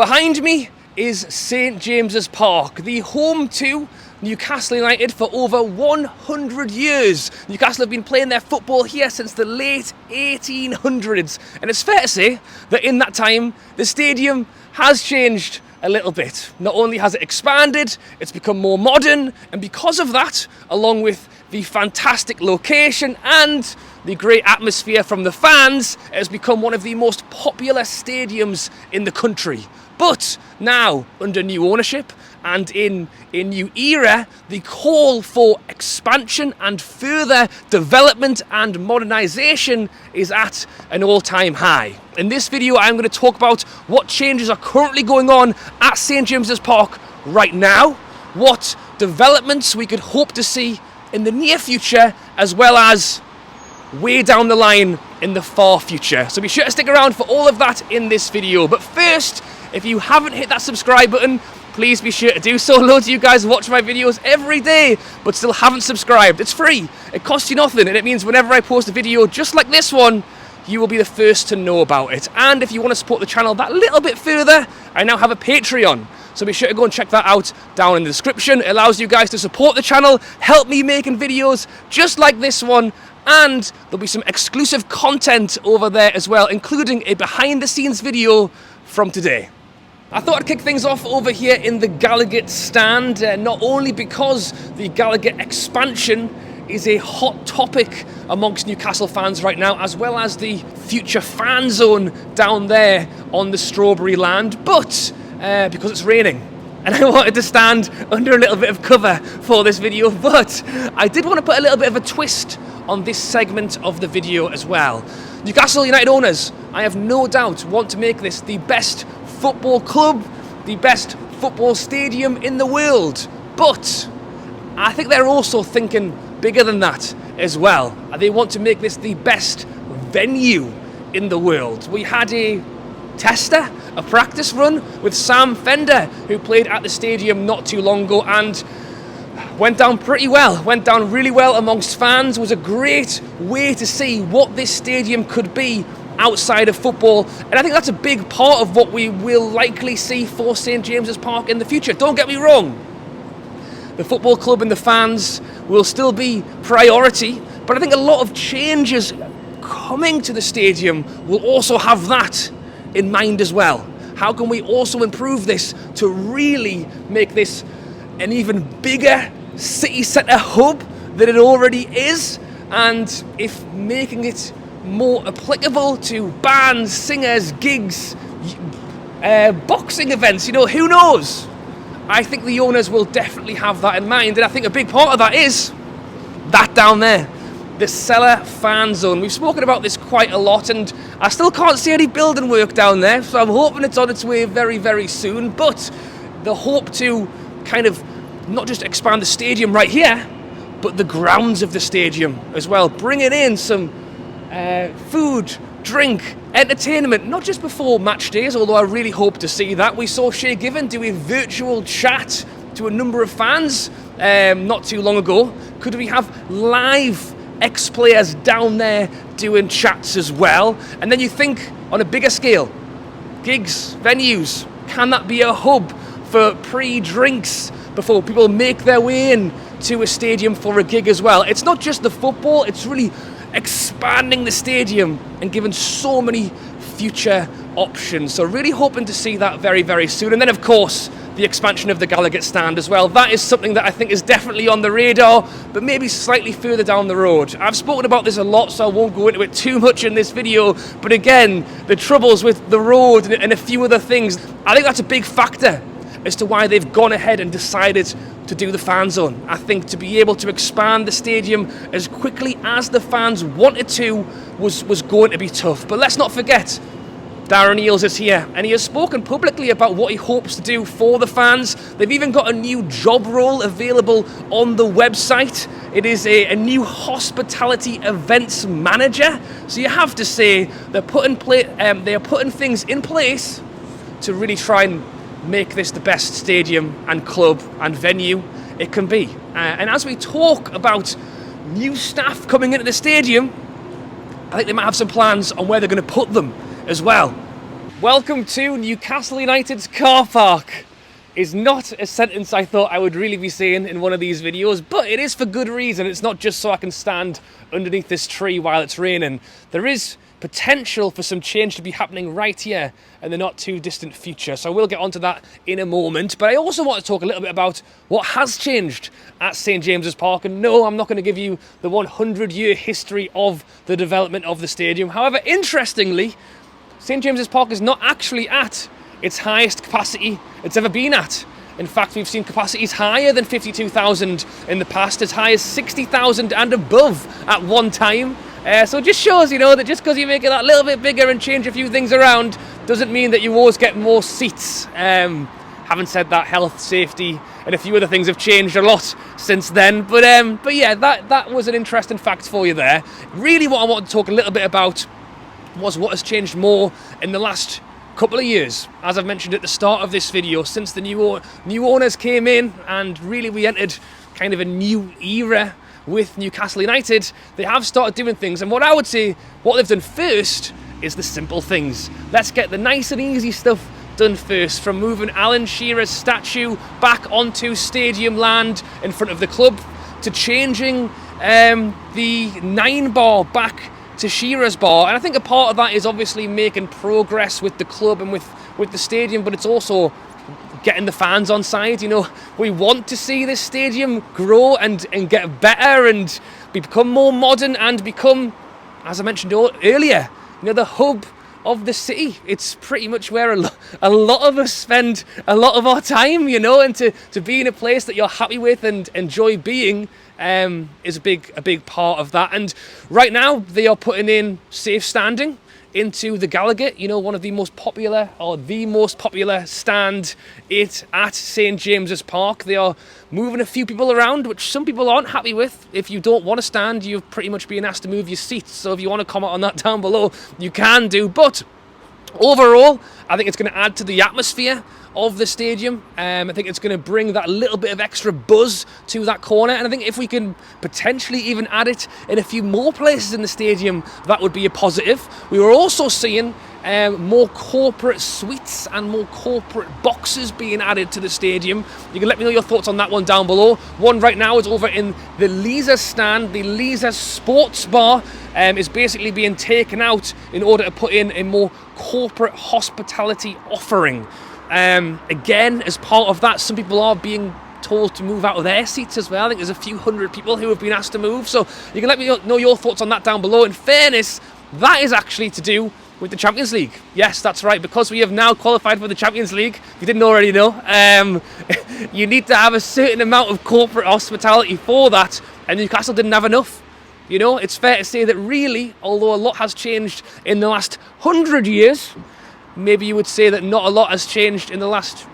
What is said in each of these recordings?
Behind me is St James's Park, the home to Newcastle United for over 100 years. Newcastle have been playing their football here since the late 1800s, and it's fair to say that in that time the stadium has changed a little bit. Not only has it expanded, it's become more modern, and because of that, along with the fantastic location and the great atmosphere from the fans, it has become one of the most popular stadiums in the country. But now, under new ownership and in a new era, the call for expansion and further development and modernisation is at an all-time high. In this video, I'm going to talk about what changes are currently going on at St James's Park right now, what developments we could hope to see in the near future, as well as way down the line in the far future. So be sure to stick around for all of that in this video. But first, if you haven't hit that subscribe button, please be sure to do so. Loads of you guys watch my videos every day but still haven't subscribed. It's free, it costs you nothing, and it means whenever I post a video just like this one, you will be the first to know about it. And if you want to support the channel that little bit further, I now have a Patreon. So be sure to go and check that out down in the description. It allows you guys to support the channel, help me making videos just like this one, and there'll be some exclusive content over there as well, including a behind the scenes video from today. I thought I'd kick things off over here in the Gallagher Stand, not only because the Gallagher expansion is a hot topic amongst Newcastle fans right now, as well as the future fan zone down there on the strawberry land, but because it's raining. And I wanted to stand under a little bit of cover for this video, but I did want to put a little bit of a twist on this segment of the video as well. Newcastle United owners, I have no doubt, want to make this the best football club, the best football stadium in the world, but I think they're also thinking bigger than that as well. They want to make this the best venue in the world. We had a tester, a practice run with Sam Fender, who played at the stadium not too long ago and went down pretty well, went down really well amongst fans. It was a great way to see what this stadium could be outside of football, and I think that's a big part of what we will likely see for St James's Park in the future. Don't get me wrong, the football club and the fans will still be priority, but I think a lot of changes coming to the stadium will also have that in mind as well. How can we also improve this to really make this an even bigger city centre hub than it already is, and if making it more applicable to bands, singers, gigs, boxing events, you know, who knows? I think the owners will definitely have that in mind, and I think a big part of that is that down there, the cellar fan zone. We've spoken about this quite a lot, and I still can't see any building work down there, so I'm hoping it's on its way very, very soon. But the hope to kind of not just expand the stadium right here, but the grounds of the stadium as well, bringing in some food, drink, entertainment, not just before match days, although I really hope to see that. We saw Shay Given do a virtual chat to a number of fans not too long ago. Could we have live ex-players down there doing chats as well? And then you think on a bigger scale, gigs, venues, can that be a hub for pre-drinks before people make their way in to a stadium for a gig as well? It's not just the football, it's really expanding the stadium and giving so many future options. So really hoping to see that very, very soon. And then of course, the expansion of the Gallagher Stand as well. That is something that I think is definitely on the radar, but maybe slightly further down the road. I've spoken about this a lot, so I won't go into it too much in this video, but again, the troubles with the road and a few other things, I think that's a big factor as to why they've gone ahead and decided to do the fan zone. I think to be able to expand the stadium as quickly as the fans wanted to was going to be tough. But let's not forget, Darren Eales is here, and he has spoken publicly about what he hopes to do for the fans. They've even got a new job role available on the website. It is a new hospitality events manager. So you have to say they're putting things in place to really try and make this the best stadium and club and venue it can be. And as we talk about new staff coming into the stadium, I think they might have some plans on where they're going to put them as well. Welcome to Newcastle United's car park is not a sentence I thought I would really be saying in one of these videos, but it is for good reason. It's not just so I can stand underneath this tree while it's raining. There is potential for some change to be happening right here in the not too distant future, so we'll get onto that in a moment. But I also want to talk a little bit about what has changed at St James's Park. And no, I'm not going to give you the 100-year history of the development of the stadium. However, interestingly, St James's Park is not actually at its highest capacity it's ever been at. In fact, we've seen capacities higher than 52,000 in the past, as high as 60,000 and above at one time. So it just shows, that just because you make it that little bit bigger and change a few things around doesn't mean that you always get more seats. Having said that, health, safety, and a few other things have changed a lot since then. But yeah, that was an interesting fact for you there. Really, what I want to talk a little bit about was what has changed more in the last couple of years. As I've mentioned at the start of this video, since the new owners came in and really we entered kind of a new era with Newcastle United, they have started doing things. And what I would say, what they've done first is the simple things. Let's get the nice and easy stuff done first, from moving Alan Shearer's statue back onto stadium land in front of the club, to changing the 9 bar back to Shearer's bar. And I think a part of that is obviously making progress with the club and with the stadium, but it's also getting the fans on side. We want to see this stadium grow and get better and become more modern and become, as I mentioned earlier, the hub of the city. It's pretty much where a lot of us spend a lot of our time, and to be in a place that you're happy with and enjoy being is a big part of that. And right now they are putting in safe standing into the Gallagher, one of the most popular, or the most popular stand at St James's Park. They are moving a few people around, which some people aren't happy with. If you don't want to stand, you've pretty much been asked to move your seats. So if you want to comment on that down below, you can do. But overall, I think it's going to add to the atmosphere of the stadium. I think it's going to bring that little bit of extra buzz to that corner, and I think if we can potentially even add it in a few more places in the stadium, that would be a positive. We were also seeing more corporate suites and more corporate boxes being added to the stadium. You can let me know your thoughts on that one down below. One right now is over in the Gallagher Stand. The Gallagher Sports Bar is basically being taken out in order to put in a more corporate hospitality offering. Again, as part of that, some people are being told to move out of their seats as well. I think there's a few hundred people who have been asked to move, so you can let me know your thoughts on that down below. In fairness, that is actually to do with the Champions League. Yes, that's right, because we have now qualified for the Champions League. If you didn't already know, you need to have a certain amount of corporate hospitality for that, and Newcastle didn't have enough. It's fair to say that really, although a lot has changed in the last 100 years, maybe you would say that not a lot has changed in the last,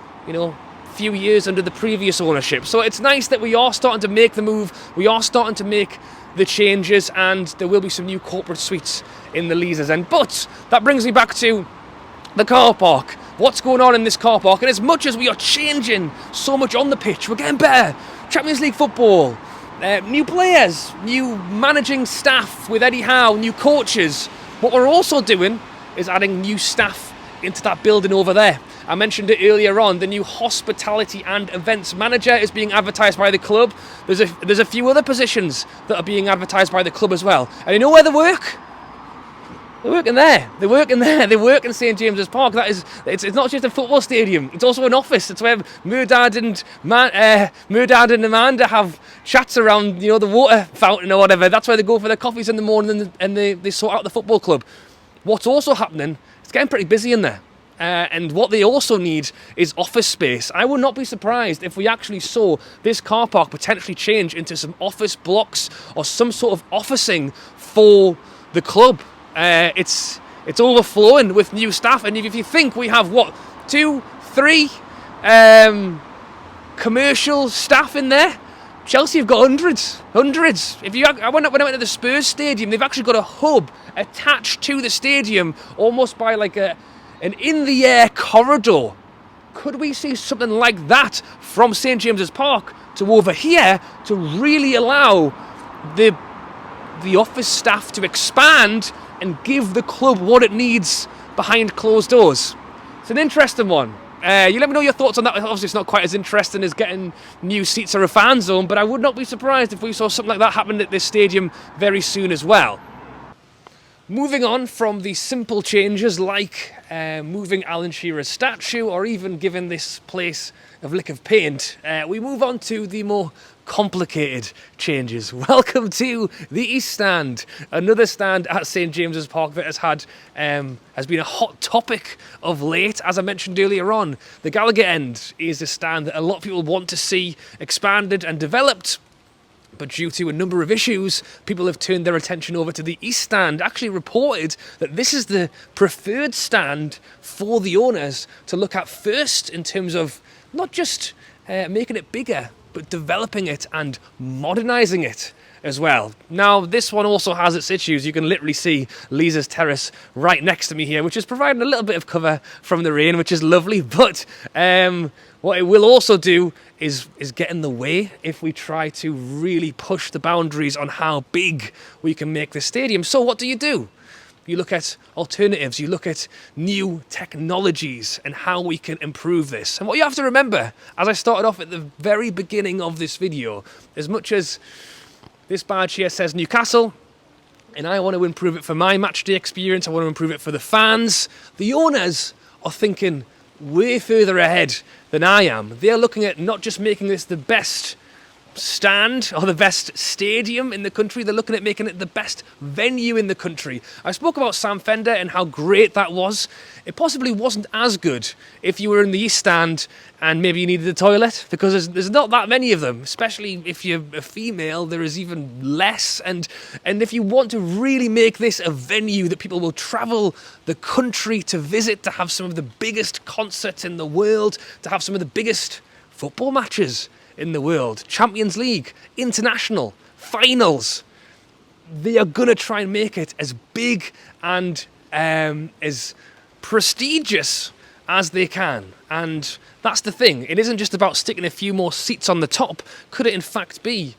few years under the previous ownership. So it's nice that we are starting to make the move, we are starting to make the changes, and there will be some new corporate suites in the Gallagher's end. But that brings me back to the car park. What's going on in this car park? And as much as we are changing so much on the pitch, we're getting better. Champions League football, new players, new managing staff with Eddie Howe, new coaches. What we're also doing is adding new staff into that building over there. I mentioned it earlier on, the new hospitality and events manager is being advertised by the club. There's a few other positions that are being advertised by the club as well. And you know where they work? They work in there. They work in there. They work in St James's Park. It's not just a football stadium. It's also an office. It's where Murdad and Amanda have chats around, the water fountain or whatever. That's where they go for their coffees in the morning, and they sort out the football club. What's also happening, it's getting pretty busy in there. And what they also need is office space. I would not be surprised if we actually saw this car park potentially change into some office blocks or some sort of officing for the club. It's overflowing with new staff, and if you think we have 2, 3 commercial staff in there, Chelsea have got hundreds. When I went to the Spurs stadium, they've actually got a hub attached to the stadium, almost by like an in-the-air corridor. Could we see something like that from St James's Park to over here to really allow the office staff to expand and give the club what it needs behind closed doors. It's an interesting one. You let me know your thoughts on that. Obviously, it's not quite as interesting as getting new seats or a fan zone, but I would not be surprised if we saw something like that happen at this stadium very soon as well. Moving on from the simple changes like moving Alan Shearer's statue or even giving this place a lick of paint, we move on to the more complicated changes. Welcome to the East Stand, another stand at St James's Park that has been a hot topic of late. As I mentioned earlier on, the Gallagher End is a stand that a lot of people want to see expanded and developed. But due to a number of issues, people have turned their attention over to the East Stand, actually reported that this is the preferred stand for the owners to look at first in terms of not just making it bigger, but developing it and modernising it as well. Now, this one also has its issues. You can literally see Lisa's Terrace right next to me here, which is providing a little bit of cover from the rain, which is lovely. But what it will also do is get in the way if we try to really push the boundaries on how big we can make the stadium. So what do? You look at alternatives, you look at new technologies and how we can improve this. And what you have to remember, as I started off at the very beginning of this video, as much as this badge here says Newcastle, and I want to improve it for my matchday experience, I want to improve it for the fans, the owners are thinking way further ahead than I am. They're looking at not just making this the best stand or the best stadium in the country, they're looking at making it the best venue in the country. I spoke about Sam Fender and how great that was. It possibly wasn't as good if you were in the East Stand and maybe you needed a toilet, because there's not that many of them, especially if you're a female, there is even less. And if you want to really make this a venue that people will travel the country to visit, to have some of the biggest concerts in the world, to have some of the biggest football matches in the world, Champions League, international, finals, they are going to try and make it as big and as prestigious as they can. And that's the thing. It isn't just about sticking a few more seats on the top. Could it in fact be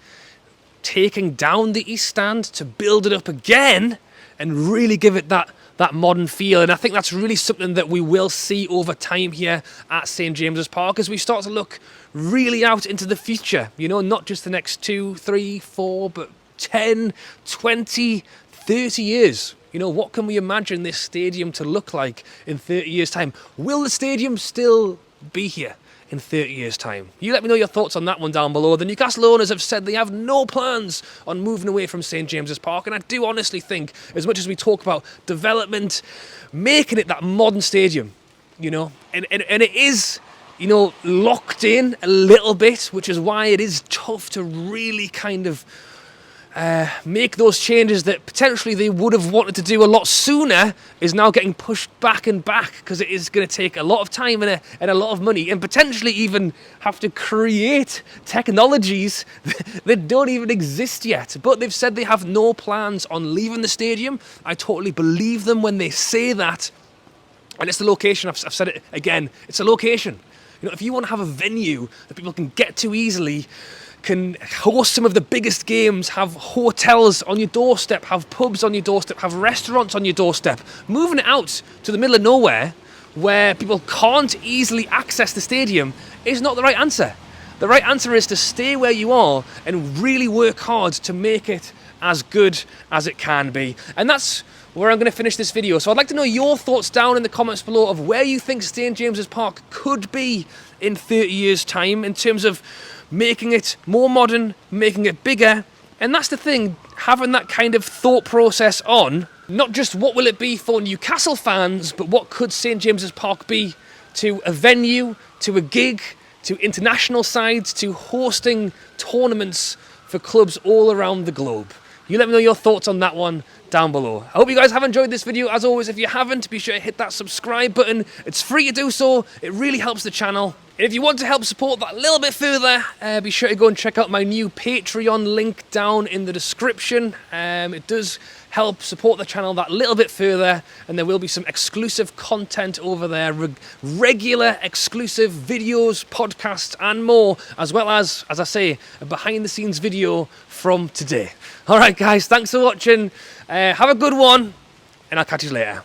taking down the East Stand to build it up again and really give it that modern feel? And I think that's really something that we will see over time here at St James's Park as we start to look really out into the future, you know, not just the next 2, 3, 4, but 10, 20, 30 years. You know, what can we imagine this stadium to look like in 30 years' time? Will the stadium still be here in 30 years' time? You let me know your thoughts on that one down below. The Newcastle owners have said they have no plans on moving away from St James's Park, and I do honestly think, as much as we talk about development, making it that modern stadium, you know, and it is, you know, locked in a little bit, which is why it is tough to really kind of make those changes that potentially they would have wanted to do a lot sooner, is now getting pushed back and back because it is going to take a lot of time and a lot of money, and potentially even have to create technologies that don't even exist yet. But they've said they have no plans on leaving the stadium. I totally believe them when they say that. And it's the location. I've said it again. It's a location. You know, if you want to have a venue that people can get to easily, can host some of the biggest games, have hotels on your doorstep, have pubs on your doorstep, have restaurants on your doorstep, moving it out to the middle of nowhere where people can't easily access the stadium is not the right answer. The right answer is to stay where you are and really work hard to make it as good as it can be. And that's where I'm going to finish this video. So I'd like to know your thoughts down in the comments below of where you think St James's Park could be in 30 years' time in terms of making it more modern, making it bigger. And that's the thing, having that kind of thought process on, not just what will it be for Newcastle fans, but what could St James's Park be to a venue, to a gig, to international sides, to hosting tournaments for clubs all around the globe. You let me know your thoughts on that one down below. I hope you guys have enjoyed this video. As always, if you haven't, be sure to hit that subscribe button. It's free to do so. It really helps the channel. And if you want to help support that a little bit further, be sure to go and check out my new Patreon link down in the description. It does help support the channel that little bit further, and there will be some exclusive content over there, regular exclusive videos, podcasts and more, as well as I say, a behind the scenes video from today. Alright guys, thanks for watching, have a good one, and I'll catch you later.